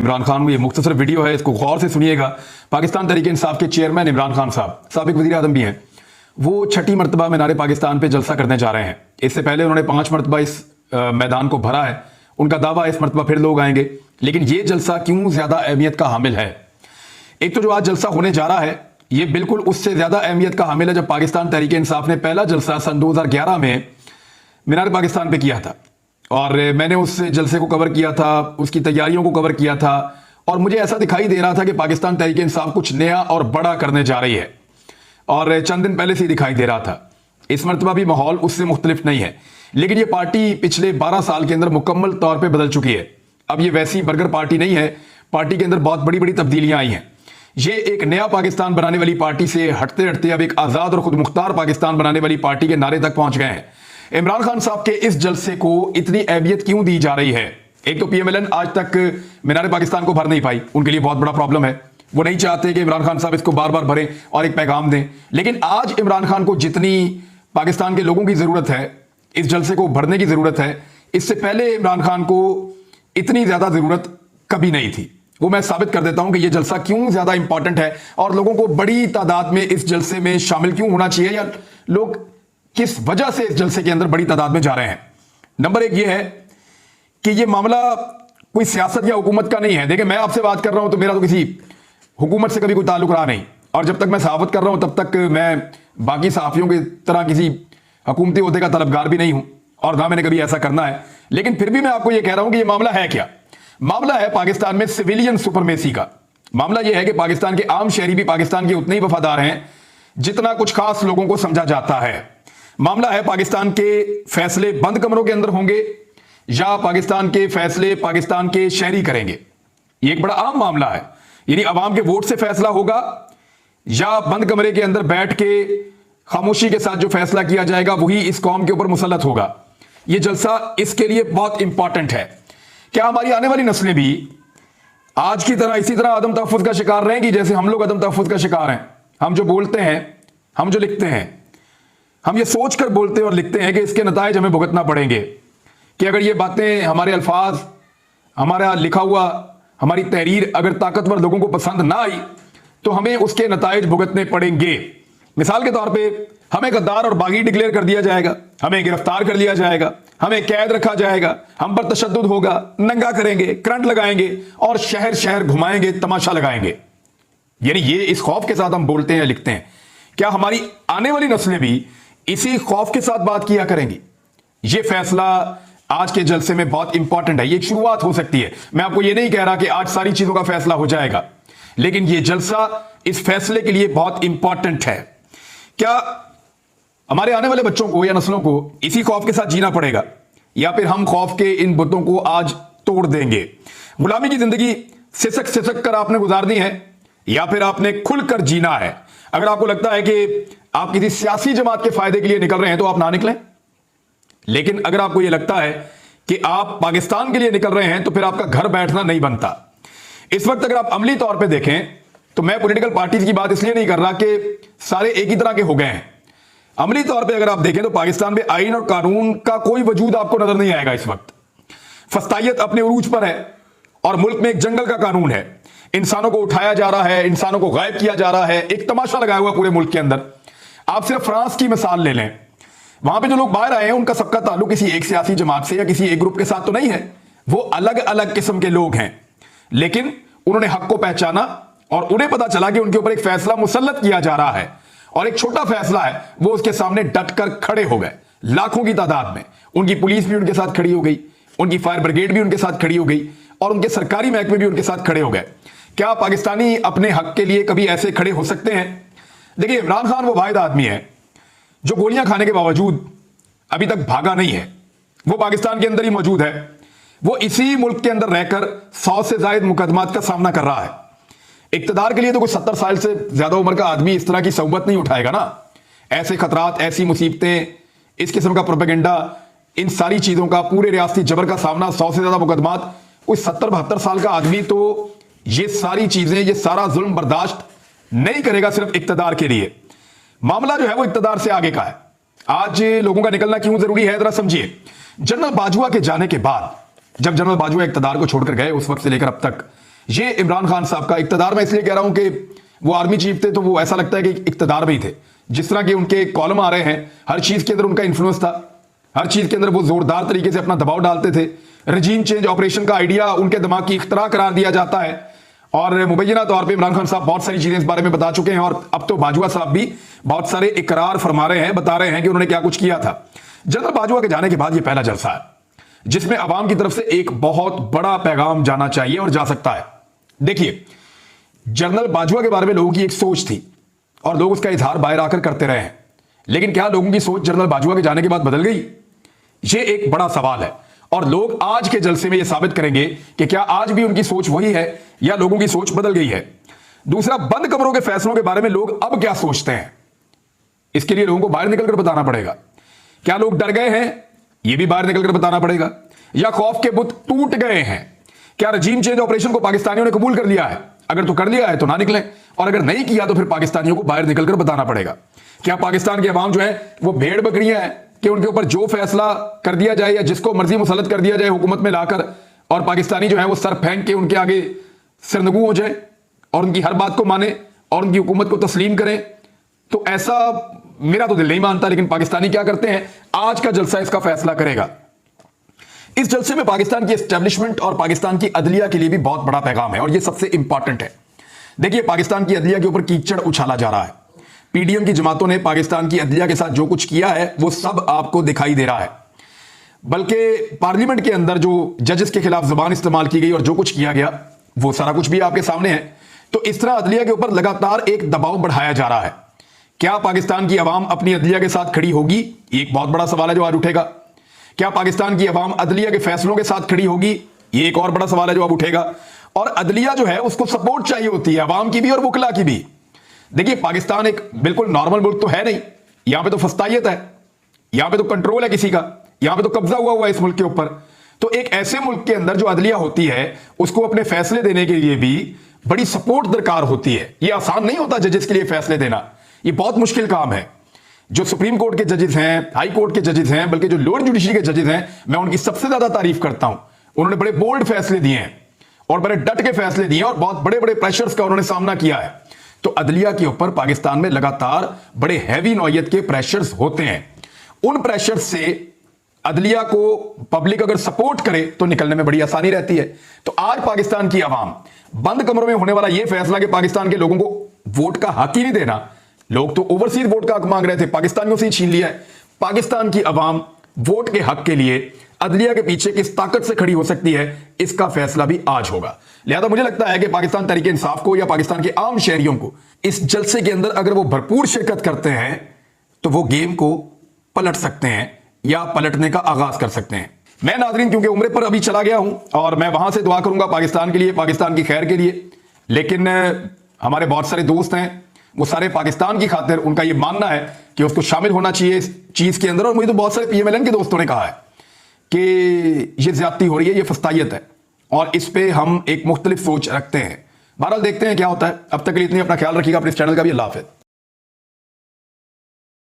इमरान खान ये मुख्तसर वीडियो है, इसको गौर से सुनिएगा। पाकिस्तान तहरीक इंसाफ के चेयरमैन इमरान खान साहब, साबिक वज़ीर आज़म भी हैं, वो छठी मरतबा मीनार पाकिस्तान पे जलसा करने जा रहे हैं। इससे पहले उन्होंने 5 मरतबा इस मैदान को भरा है। उनका दावा इस मरतबा फिर लोग आएंगे, लेकिन ये जलसा क्यों ज्यादा अहमियत का हामिल है? एक तो जो आज जलसा होने जा रहा है ये बिल्कुल उससे ज्यादा अहमियत का हामिल है जब पाकिस्तान तहरीक इंसाफ ने पहला जलसा सन 2011 में मीनार पाकिस्तान पे किया था, और मैंने उस जलसे को कवर किया था, उसकी तैयारियों को कवर किया था, और मुझे ऐसा दिखाई दे रहा था कि पाकिस्तान तहरीक इंसाफ कुछ नया और बड़ा करने जा रही है, और चंद दिन पहले से ही दिखाई दे रहा था। इस मरतबा भी माहौल उससे मुख्तलिफ नहीं है, लेकिन ये पार्टी पिछले 12 साल के अंदर मुकम्मल तौर पर बदल चुकी है। अब ये वैसी बर्गर पार्टी नहीं है, पार्टी के अंदर बहुत बड़ी बड़ी तब्दीलियां आई हैं। ये एक नया पाकिस्तान बनाने वाली पार्टी से हटते हटते अब एक आजाद और खुद मुख्तार पाकिस्तान बनाने वाली पार्टी के नारे तक पहुंच गए हैं। इमरान खान साहब के इस जलसे को इतनी अहमियत क्यों दी जा रही है? एक तो पीएमएलएन आज तक मीनार पाकिस्तान को भर नहीं पाई, उनके लिए बहुत बड़ा प्रॉब्लम है। वो नहीं चाहते कि इमरान खान साहब इसको बार बार भरें और एक पैगाम दें, लेकिन आज इमरान खान को जितनी पाकिस्तान के लोगों की जरूरत है, इस जलसे को भरने की जरूरत है, इससे पहले इमरान खान को इतनी ज्यादा जरूरत कभी नहीं थी। वो मैं साबित कर देता हूं कि यह जलसा क्यों ज्यादा इंपॉर्टेंट है और लोगों को बड़ी तादाद में इस जलसे में शामिल क्यों होना चाहिए, या लोग किस वजह से इस जलसे के अंदर बड़ी तादाद में जा रहे हैं। नंबर एक यह है कि यह मामला कोई सियासत या हुकूमत का नहीं है। देखिए, मैं आपसे बात कर रहा हूं तो मेरा तो किसी हुकूमत से कभी कोई ताल्लुक रहा नहीं, और जब तक मैं सहाफत कर रहा हूं तब तक मैं बाकी सहाफियों की तरह किसी हुकूमती ओहदे का तलबगार भी नहीं हूं, और ना मैंने कभी ऐसा करना है। लेकिन फिर भी मैं आपको यह कह रहा हूं कि यह मामला है क्या। मामला है पाकिस्तान में सिविलियन सुपरमेसी का। मामला यह है कि पाकिस्तान के आम शहरी भी पाकिस्तान के उतने ही वफादार हैं जितना कुछ खास लोगों को समझा जाता है। मामला है पाकिस्तान के फैसले बंद कमरों के अंदर होंगे या पाकिस्तान के फैसले पाकिस्तान के शहरी करेंगे। यह एक बड़ा आम मामला है, यानी अवाम के वोट से फैसला होगा या बंद कमरे के अंदर बैठ के खामोशी के साथ जो फैसला किया जाएगा वही इस कौम के ऊपर मुसल्लत होगा। यह जलसा इसके लिए बहुत इंपॉर्टेंट है। क्या हमारी आने वाली नस्लें भी आज की तरह इसी तरह अदम तहफ़्फ़ुज़ का शिकार रहेंगी जैसे हम लोग अदम तहफ़्फ़ुज़ का शिकार हैं? हम जो बोलते हैं, हम जो लिखते हैं, हम ये सोचकर बोलते हैं और लिखते हैं कि इसके नताइज हमें भुगतना पड़ेंगे, कि अगर ये बातें, हमारे अल्फाज, हमारा लिखा हुआ, हमारी तहरीर अगर ताकतवर लोगों को पसंद ना आई तो हमें उसके नताइज भुगतने पड़ेंगे। मिसाल के तौर पर हमें गद्दार और बागी डिक्लेयर कर दिया जाएगा, हमें गिरफ्तार कर लिया जाएगा, हमें कैद रखा जाएगा, हम पर तशद्दुद होगा, नंगा करेंगे, करंट लगाएंगे और शहर शहर घुमाएंगे, तमाशा लगाएंगे। यानी ये इस खौफ के साथ हम बोलते हैं या लिखते हैं। क्या हमारी आने वाली नस्लें भी इसी खौफ के साथ बात किया करेंगी? यह फैसला आज के जलसे में बहुत इंपॉर्टेंट है। ये एक शुरुआत हो सकती है। मैं आपको यह नहीं कह रहा कि आज सारी चीजों का फैसला हो जाएगा, लेकिन यह जलसा इस फैसले के लिए बहुत इंपॉर्टेंट है। क्या हमारे आने वाले बच्चों को या नस्लों को इसी खौफ के साथ जीना पड़ेगा, या फिर हम खौफ के इन बुतों को आज तोड़ देंगे? गुलामी की जिंदगी सिसक सिसक कर आपने गुजारनी है, या फिर आपने खुलकर जीना है? अगर आपको लगता है कि आप किसी सियासी जमात के फायदे के लिए निकल रहे हैं तो आप ना निकलें, लेकिन अगर आपको यह लगता है कि आप पाकिस्तान के लिए निकल रहे हैं तो फिर आपका घर बैठना नहीं बनता। इस वक्त अगर आप अमली तौर पर देखें तो मैं पॉलिटिकल पार्टीज की बात इसलिए नहीं कर रहा कि सारे एक ही तरह के हो गए हैं। अमली तौर पे अगर आप देखें तो पाकिस्तान में आईन और कानून का कोई वजूद आपको नजर नहीं आएगा। इस वक्त फस्तायत अपने उरूज पर है और मुल्क में एक जंगल का कानून है। इंसानों को उठाया जा रहा है, इंसानों को गायब किया जा रहा है, एक तमाशा लगाया हुआ पूरे मुल्क के अंदर। आप सिर्फ फ्रांस की मिसाल ले लें, वहां पे जो लोग बाहर आए हैं उनका सबका ताल्लुक किसी एक सियासी जमात से या किसी एक ग्रुप के साथ तो नहीं है। वो अलग अलग किस्म के लोग हैं, लेकिन उन्होंने हक को पहचाना और उन्हें पता चला कि उनके ऊपर एक फैसला मुसल्लत किया जा रहा है और एक छोटा फैसला है, वो उसके सामने डटकर खड़े हो गए। लाखों की तादाद में उनकी पुलिस भी उनके साथ खड़ी हो गई, उनकी फायर ब्रिगेड भी उनके साथ खड़ी हो गई और उनके सरकारी महकमे भी उनके साथ खड़े हो गए। क्या पाकिस्तानी अपने हक के लिए कभी ऐसे खड़े हो सकते हैं? देखिए, इमरान खान वो वाहिद आदमी है जो गोलियां खाने के बावजूद अभी तक भागा नहीं है। वो पाकिस्तान के अंदर ही मौजूद है। वो इसी मुल्क के अंदर रहकर 100 से ज्यादा मुकदमात का सामना कर रहा है। इक्तदार के लिए तो कोई 70 साल से ज्यादा उम्र का आदमी इस तरह की सोबत नहीं उठाएगा ना। ऐसे खतरात, ऐसी मुसीबतें, इस किस्म का प्रोपेगेंडा, इन सारी चीजों का, पूरे रियासती जबर का सामना, 100 से ज्यादा मुकदमात, कोई 70-72 साल का आदमी तो ये सारी चीजें, ये सारा जुल्म बर्दाश्त नहीं करेगा सिर्फ इक्तदार के लिए। मामला जो है वो इक्तदार से आगे का है। आज लोगों का निकलना क्यों जरूरी है, जरा समझिए। जनरल बाजवा के जाने के बाद, जब जनरल बाजवा इक्तदार को छोड़कर गए, उस वक्त से लेकर अब तक ये इमरान खान साहब का इक्तदार, मैं इसलिए कह रहा हूं कि वो आर्मी चीफ थे तो वो ऐसा लगता है कि इक्तदार में ही थे। जिस तरह के उनके कॉलम आ रहे हैं, हर चीज के अंदर उनका इन्फ्लुएंस था, हर चीज के अंदर वो जोरदार तरीके से अपना दबाव डालते थे। रजीम चेंज ऑपरेशन का आइडिया उनके दिमाग की इख्तरा करार दिया जाता है और मुबैना तौर पे इमरान खान साहब बहुत सारी चीजें इस बारे में बता चुके हैं और अब तो बाजवा साहब भी बहुत सारे इकरार फरमा रहे हैं, बता रहे हैं कि उन्होंने क्या कुछ किया था। जनरल बाजवा के जाने के बाद यह पहला जलसा है जिसमें अवाम की तरफ से एक बहुत बड़ा पैगाम जाना चाहिए और जा सकता है। देखिए, जनरल बाजवा के बारे में लोगों की एक सोच थी और लोग उसका इजहार बाहर आकर करते रहे हैं, लेकिन क्या लोगों की सोच जनरल बाजवा के जाने के बाद बदल गई? यह एक बड़ा सवाल है और लोग आज के जलसे में यह साबित करेंगे कि क्या आज भी उनकी सोच वही है या लोगों की सोच बदल गई है। दूसरा, बंद कमरों के फैसलों के बारे में लोग अब क्या सोचते हैं, इसके लिए लोगों को बाहर निकलकर बताना पड़ेगा। क्या लोग डर गए हैं, यह भी बाहर निकलकर बताना पड़ेगा, या खौफ के बुत टूट गए हैं? क्या रजीम चेंज ऑपरेशन को पाकिस्तानियों ने कबूल कर लिया है? अगर तो कर लिया है तो ना निकलें, और अगर नहीं किया तो फिर पाकिस्तानियों को बाहर निकलकर बताना पड़ेगा। क्या पाकिस्तान के अवाम जो है वो भेड़ बकरियां हैं कि उनके ऊपर जो फैसला कर दिया जाए या जिसको मर्जी मुसल्लत कर दिया जाए हुकूमत में लाकर, और पाकिस्तानी जो है वो सर फेंक के उनके आगे सिरनगू हो जाए और उनकी हर बात को माने और उनकी हुकूमत को तस्लीम करें? तो ऐसा मेरा तो दिल नहीं मानता, लेकिन पाकिस्तानी क्या करते हैं, आज का जलसा इसका फैसला करेगा। इस जलसे में पाकिस्तान की एस्टेब्लिशमेंट और पाकिस्तान की अदलिया के लिए भी बहुत बड़ा पैगाम है और यह सबसे इंपॉर्टेंट है। देखिए, पाकिस्तान की अदलिया के ऊपर कीचड़ उछाला जा रहा है। पीडीएम की जमातों ने पाकिस्तान की अदलिया के साथ जो कुछ किया है वो सब आपको दिखाई दे रहा है। बल्कि पार्लियामेंट के अंदर जो जजेस के खिलाफ जबान इस्तेमाल की गई और जो कुछ किया गया वो सारा कुछ भी आपके सामने है। तो इस तरह अदलिया के ऊपर लगातार एक दबाव बढ़ाया जा रहा है। क्या पाकिस्तान की अवाम अपनी अदलिया के साथ खड़ी होगी? एक बहुत बड़ा सवाल है जो आज उठेगा। क्या पाकिस्तान की अवाम अदलिया के फैसलों के साथ खड़ी होगी? ये एक और बड़ा सवाल है जो अब उठेगा। और अदलिया जो है उसको सपोर्ट चाहिए होती है, अवाम की भी और वकला की भी। देखिए, पाकिस्तान एक बिल्कुल नॉर्मल मुल्क तो है नहीं, यहां पे तो फस्तायत है, यहां पे तो कंट्रोल है किसी का, यहां पे तो कब्जा हुआ है इस मुल्क के ऊपर। तो एक ऐसे मुल्क के अंदर जो अदलिया होती है उसको अपने फैसले देने के लिए भी बड़ी सपोर्ट दरकार होती है। यह आसान नहीं होता जजेस के लिए फैसले देना, यह बहुत मुश्किल काम है। जो सुप्रीम कोर्ट के जजेस हैं, हाई कोर्ट के जजेस हैं, बल्कि जो लोअर जुडिशरी के जजेस हैं, मैं उनकी सबसे ज्यादा तारीफ करता हूं। उन्होंने बड़े बोल्ड फैसले दिए हैं और बड़े डट के फैसले दिए और बहुत बड़े बड़े प्रेशर्स का उन्होंने सामना किया है। तो अदलिया के ऊपर पाकिस्तान में लगातार बड़े हैवी नौयत के प्रेशर्स होते हैं। उन प्रेशर्स से अदलिया को पब्लिक अगर सपोर्ट करे तो निकलने में बड़ी आसानी रहती है। तो आज पाकिस्तान की आवाम बंद कमरों में होने वाला यह फैसला कि पाकिस्तान के लोगों को वोट का हक ही नहीं देना, लोग तो ओवरसीज वोट का हक मांग रहे थे, पाकिस्तानियों से ही छीन लिया है। पाकिस्तान की आवाम वोट के हक के लिए अदलिया के पीछे किस ताकत से खड़ी हो सकती है, इसका फैसला भी आज होगा। लिहाजा मुझे लगता है कि पाकिस्तान तहरीक इंसाफ को या पाकिस्तान के आम शहरियों को इस जलसे के अंदर अगर वो भरपूर शिरकत करते हैं तो वो गेम को पलट सकते हैं या पलटने का आगाज कर सकते हैं। मैं नाज़रीन क्योंकि उम्रे पर अभी चला गया हूं और मैं वहां से दुआ करूंगा पाकिस्तान के लिए, पाकिस्तान की खैर के लिए, लेकिन हमारे बहुत सारे दोस्त हैं वो सारे पाकिस्तान की खातिर, उनका ये मानना है कि उसको शामिल होना चाहिए इस चीज के अंदर। और मुझे तो बहुत सारे पीएमएलएन के दोस्तों ने कहा है कि ये ज्यादती हो रही है, ये फस्तायत है और इस पे हम एक मुख्तलिफ सोच रखते हैं। बहरहाल देखते हैं क्या होता है। अब तक के लिए इतनी अपना ख्याल रखिएगा, अपने इस चैनल का भी। अल्लाह हाफिज़।